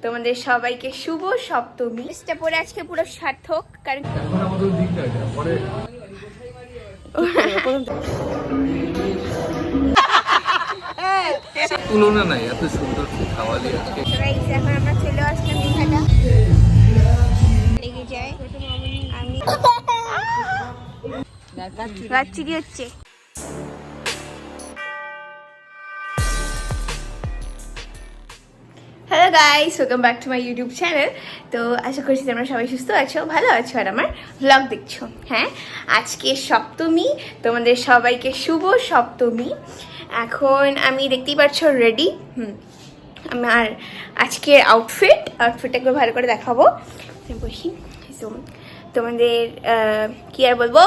তোমাদের সবাইকে শুভ সপ্তমী। এটা পরে আজকে পুরো সার্থক, কারণ তুলনা নাই, এত সুন্দর খাওয়ালি আজকে। এখন আমরা চলে আসলাম দীঘাটা। লেগে যায় আমি রাত্রি কি হচ্ছে। Hello guys, welcome back to my YouTube channel. তো আশা করছি তোমরা সবাই সুস্থ আছো, ভালো আছো, আর আমার ব্লগ দেখছো। হ্যাঁ, আজকে সপ্তমী, তোমাদের সবাইকে শুভ সপ্তমী। এখন আমি দেখতেই পাচ্ছ রেডি। আমার আজকের আউটফিটটা একবার ভালো করে দেখাবো। বসি, তোমাদের কি আর বলবো,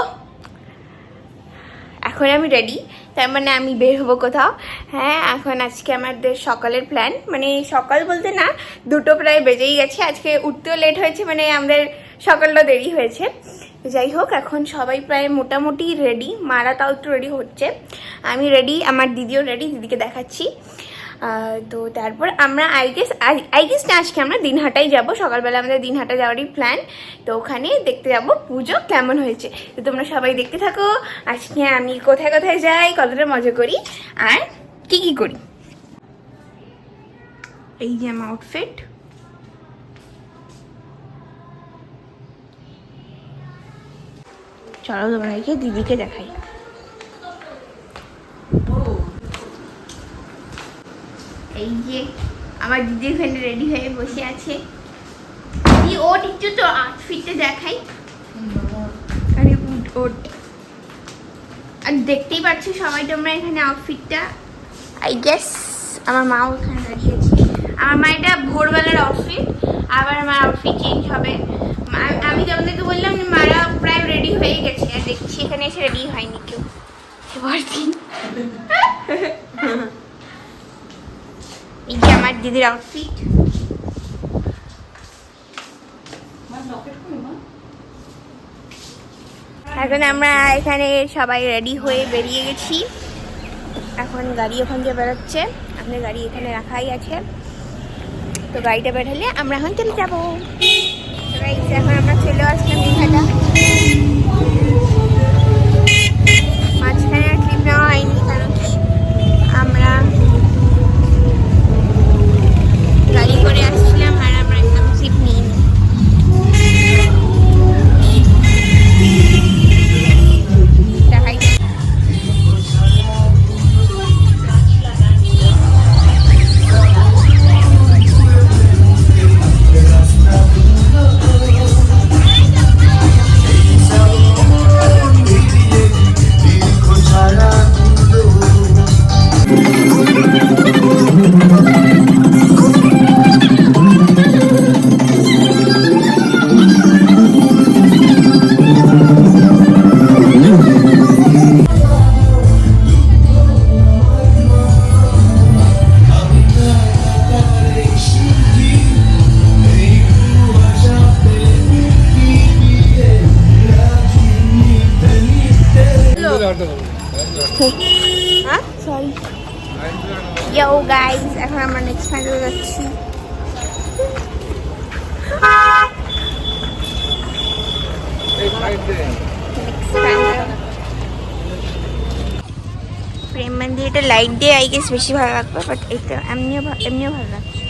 এখন আমি রেডি, তার মানে আমি বের হবো কোথাও। হ্যাঁ, এখন আজকে আমাদের সকালের প্ল্যান, মানে সকাল বলতে না, 2টো প্রায় বেজেই গেছে। আজকে উঠতেও লেট হয়েছে, মানে আমাদের সকালটা দেরি হয়েছে। যাই হোক, এখন সবাই প্রায় মোটামুটি রেডি, মারা তাও একটু রেডি হচ্ছে, আমি রেডি, আমার দিদিও রেডি, দিদিকে দেখাচ্ছি। তো তারপর আমরা আই গেস না, আজকে আমরা দিনহাটায় যাব। সকালবেলা আমাদের দিনহাটা যাওয়ারই প্ল্যান। তো ওখানে দেখতে যাব পুজো কেমন হয়েছে। তো তোমরা সবাই দেখতে থাকো, আজকে আমি কোথায় কোথায় যাই, কতটা মজা করি, আর কি করি। এই যে আমার আউটফিট। চলো তোমাদেরকে দিদিকে দেখাই। এই যে আমার দিদি ওখানে রেডি হয়ে বসে আছে। ওট একটু তো আউটফিটটা দেখাই। আরে ওট, আর দেখতেই পাচ্ছ সবাই তোমরা এখানে আউটফিটটা। আই গেস আমার মাও ওখানে দাঁড়িয়েছে। আমার মা এটা ভোরবেলার আউটফিট, আবার আমার আউটফিট চেঞ্জ হবে। আমি তোমাদেরকে বললাম মারা প্রায় রেডি হয়ে গেছে, আর দেখছি এখানে এসে রেডি হয়নি কেউ। এবার দিন এই যে আমার দিদির আউটফিট। এখন আমরা এখানে সবাই রেডি হয়ে বেরিয়ে গেছি। এখন গাড়ি ওখান দিয়ে বেরোচ্ছে, আপনার গাড়ি এখানে রাখাই আছে। তো গাড়িটা বেরোলে আমরা এখন চলে যাবো। এখন আমরা চলে আসলাম দীঘাটা। মাঝখানে আর ক্লিপ নেওয়া হয়নি, কারণ কি আমরা গাড়ি করে আসছিলাম আর আমরা একদম সিট নিইনি। দেখাই Yo guys, এখন আমরা নেক্সট ফাইনালে যাচ্ছি। প্রেম মন্দিরটা লাইট দিয়ে আই গেস বেশি ভালো লাগবে, বাট এটা এমনিও ভালো লাগছে।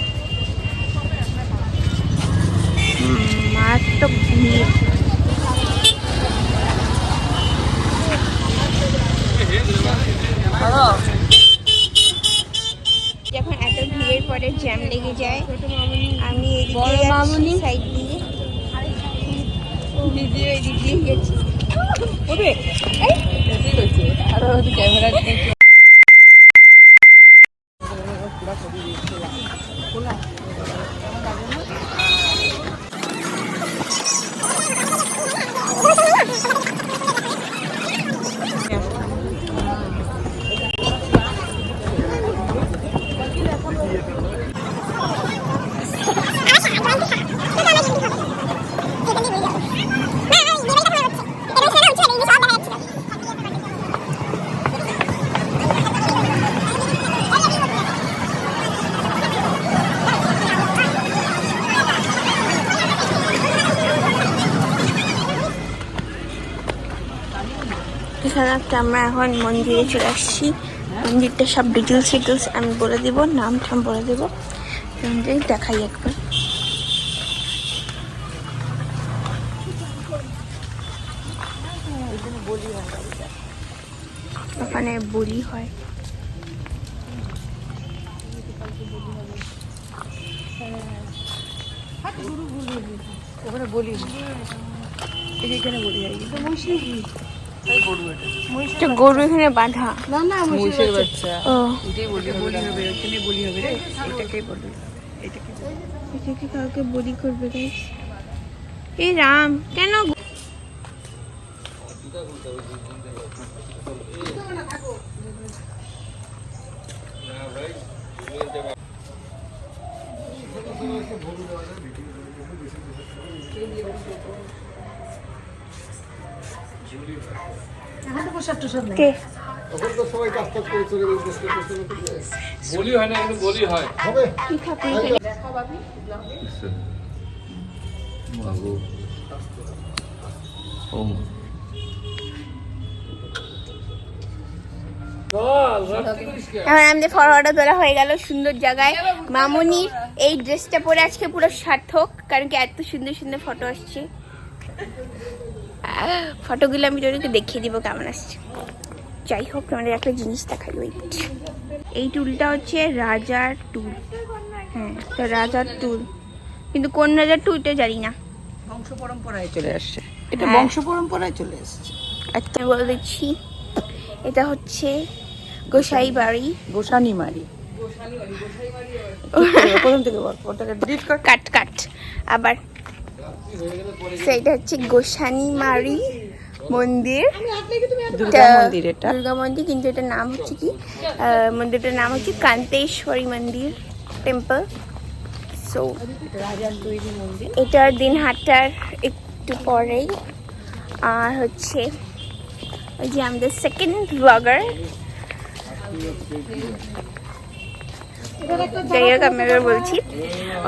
মারাত্মক ভিড়। যখন এত ভিড়ের পরে জ্যাম লেগে যায়, আমি এদিকে সাইড দিয়ে, দিদি এদিক দিয়ে গেছি। ক্যামেরা এখানে একটা আমরা এখন মন্দিরে চলে আসছি। মন্দিরটা সব ডিটেলস আমি বলে দেবো, নাম টাম বলে দেবো। মন্দির দেখাই একবার। ওখানে বলি হয়। ওখানে বলি এখানে বলি হয় গরু এখানে বাঁধা। না না মহিষের বাচ্চা ও এটাই বলি হবে ওখানে বলি হবে রে এটাকেই বলি এটাকে এটাকে কাউকে বলি করবে গাইস। এই রাম কেন কে বলি হয় না, কিন্তু বলি হয়। কি ঠাকুর বাবু ওম এখন আমাদের ফটোটা তোলা হয়ে গেল সুন্দর জায়গায়। মামুনির এই ড্রেসটা পরে আজকে পুরো সার্থক, কারণ কি এত সুন্দর সুন্দর ফটো আসছে। ফটোগুলো আমি তোদেরকে দেখিয়ে দিব কেমন আসছে। যাই হোক, আমাদের একটা জিনিস দেখাই। ওয়েট, এই টুলটা হচ্ছে রাজার টুল। হ্যাঁ, তো রাজার টুল, কিন্তু কোন রাজার টুলটা জানি না। বংশ পরম্পরায় চলে আসছে এটা, হ্যাঁ। বংশ পরম্পরায় চলে আসছে। একটা বলে দিচ্ছি, এটা হচ্ছে গোসাই বাড়ি। গোসানি মারি প্রথম থেকে বল ওটাকে ডিলিট কর। কাট আবার। সেইটা হচ্ছে গোসানি মারি মন্দির, দুর্গা মন্দির এটা। দুর্গা মন্দির, কিন্তু এটার নাম হচ্ছে কি, মন্দিরটার নাম হচ্ছে কান্তেশ্বরী মন্দির টেম্পল। সো রাজার তৈরি মন্দির। এটা দিনহাটার একটু পরেই। আর হচ্ছে ওই যে আমাদের সেকেন্ড ব্লগার, যাই হোক আমি এবার বলছি,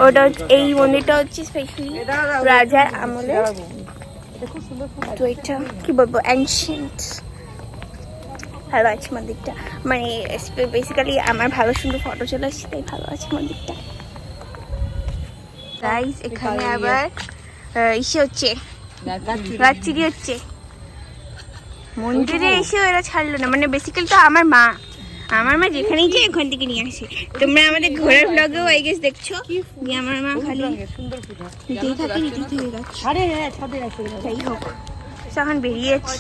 ওটা এই মন্দিরটা হচ্ছে স্পেশালি রাজার আমলে। তো এটা কি বলবো, অ্যানশিয়েন্ট। ভালো আছে মন্দিরটা, মানে বেসিক্যালি আমার ভালো সুন্দর ফটো চলে আসছে, তাই ভালো আছে মন্দিরটা। গাইস এখানে আবার ইসে হচ্ছে, রাত্রি হচ্ছে। মন্দিরে এসে এরা ছাড়লো না, মানে বেসিক্যালি তো আমার মা যেখানেই যায় ওখান থেকে নিয়ে আসে। তোমরা আমাদের ঘোরার ব্লগেও আই গেস দেখছো যে আমার মা খালি নিতেই থাকে যাচ্ছে। যাই হোক, তখন বেরিয়ে যাচ্ছি,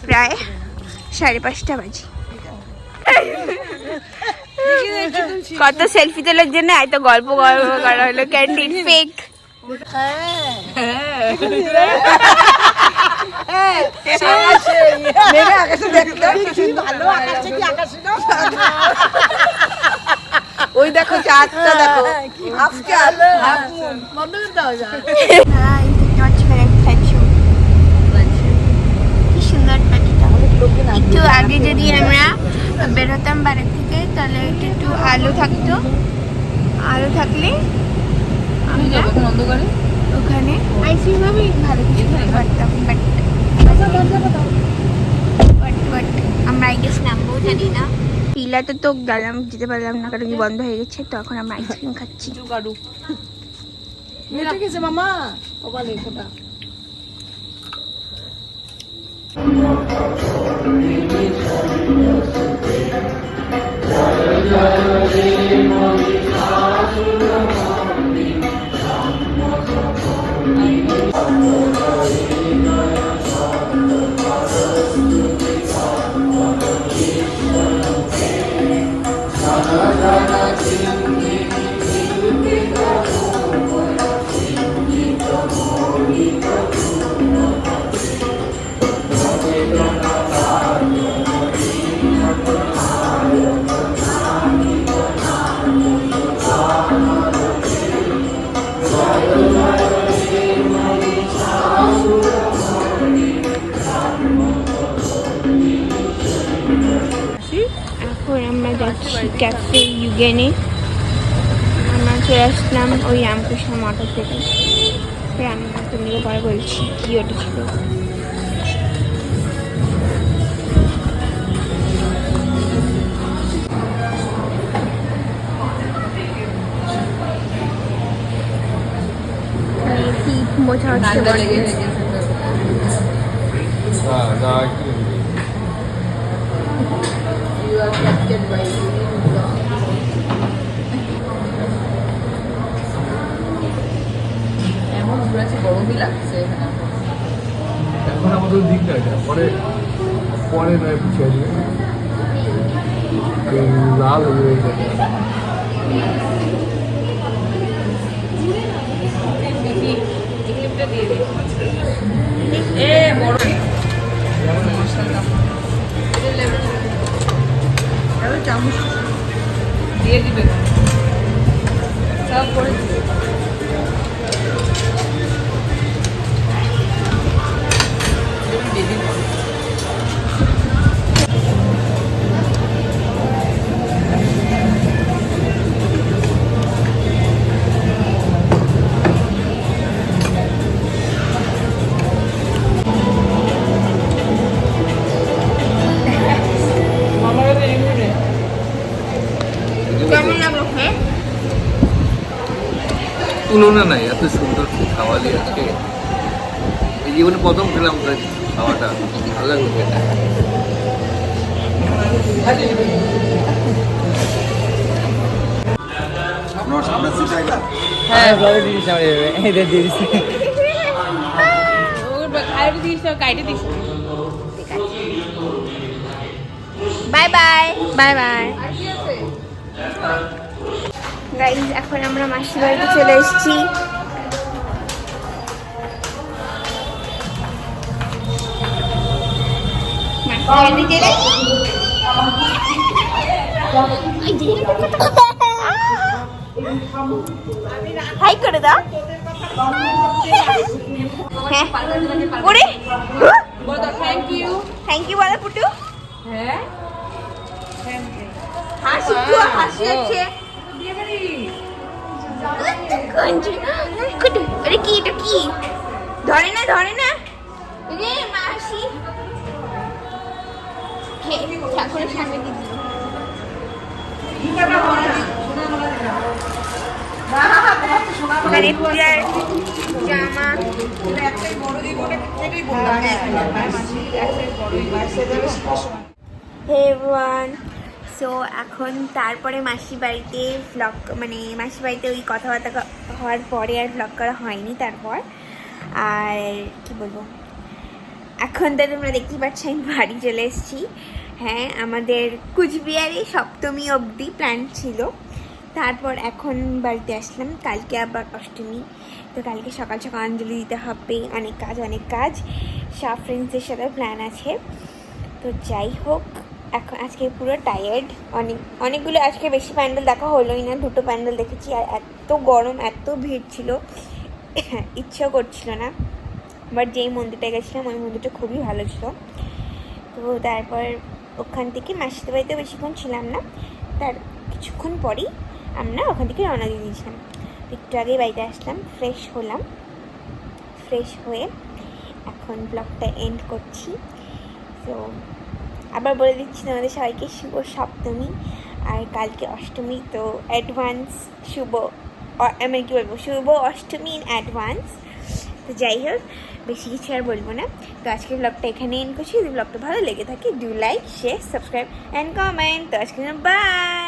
প্রায় 5:30 বাজে। কত সেলফি তোলার জন্য এত গল্প করা হলো, ক্যান্ডিড ফেক। ওই দেখো চাঁদটা দেখো আজকে কি সুন্দর পাখিটা। একটু আগে যদি আমরা বেরোতাম বাড়ি থেকে, তাহলে একটু আলো থাকতো। আলো থাকলে আমরা ওখানে আইসিভাবে ভালো কিছু খেতে পারতাম। বাট আমরা আই গেস নামবো জানি না। টিলাতে তো গেলাম, যেতে পারলাম না কারণ কি বন্ধ হয়ে গেছে। তো এখন আমরা আইসক্রিম খাচ্ছি। মামা ও বলে কোটা এখন আমরা যাচ্ছি ক্যাফে ইউগেনে। আমরা চলে আসলাম ওই রামকৃষ্ণ মঠের থেকে। আমি তোমাকে পরে বলছি কি ওটা ছিল। মোছা হচ্ছে বড়দের। হ্যাঁ না একটু এমন ঘুরেছে গরমই লাগছে এখানে। এখন আমাদের দিক না এটা পরে পরে নয় পিছিয়ে দিবে লাল হয়ে যাবে এ বড় চামচ দিয়ে দিবে সব করে দিবে। কেমন লাগলো? হ্যাঁ, তুলনা নাই, এত সুন্দর খাওয়ালি আজকে এই জীবনে প্রথম খেলাম তাই খাওয়াটা ভালো লাগলো খেতে। হ্যাঁ bye bye bye bye guys. এখন আমরা মাসির বাড়িতে চলে এসেছি। হাই করে দাও। হ্যাঁ ওরে থ্যাংক ইউ। থ্যাংক ইউ বলো পুটু। হ্যাঁ হাসি হাসি হচ্ছে। আরে কি এটা কি ধরে না রে মাসি ঠাকুরের সামনে দিয়ে দিল। আরে পূজার জামা হে এভরিওয়ান। সো এখন তারপরে মাসির বাড়িতে ভ্লগ মানে মাসির বাড়িতে ওই কথাবার্তা হওয়ার পরে আর ভ্লগ করা হয়নি। তারপর আর কি বলবো, এখন তো তোমরা দেখতেই পাচ্ছ আমি বাড়ি চলে এসেছি। হ্যাঁ, আমাদের কুচবিহারে সপ্তমী অবধি প্ল্যান ছিল, তারপর এখন বাড়িতে আসলাম। কালকে আবার অষ্টমী, তো কালকে সকাল সকাল অঞ্জলি দিতে হবে, অনেক কাজ সব ফ্রেন্ডসদের সাথে প্ল্যান আছে। তো যাই হোক, এখন আজকে পুরো টায়ার্ড। অনেকগুলো আজকে বেশি প্যান্ডেল দেখা হলোই না, 2টো প্যান্ডেল দেখেছি। আর এত গরম, এত ভিড় ছিল, ইচ্ছেও করছিল না। বাট যেই মন্দিরটা গেছিলাম ওই মন্দিরটা খুবই ভালো ছিল। তো তারপর ওখান থেকে মাসির বাড়িতে বেশিক্ষণ ছিলাম না, তার কিছুক্ষণ পরেই আমরা ওখান থেকে রওনা দিয়ে দিয়েছিলাম। একটু আগেই বাড়িতে আসলাম, ফ্রেশ হলাম। ফ্রেশ হয়ে এখন ব্লগটা এন্ড করছি। তো আবার বলে দিচ্ছি তোমাদের সবাইকে শুভ সপ্তমী আর কালকে অষ্টমী। তো অ্যাডভান্স শুভ অষ্টমী ইন অ্যাডভান্স। তো যাই হোক, বেশি কিছু আর বলবো না। তো আজকের ব্লগটা এখানে এন্ড করছি। যদি ব্লগটা ভালো লেগে থাকে, do like, share, subscribe and comment. তো আজকে বাই।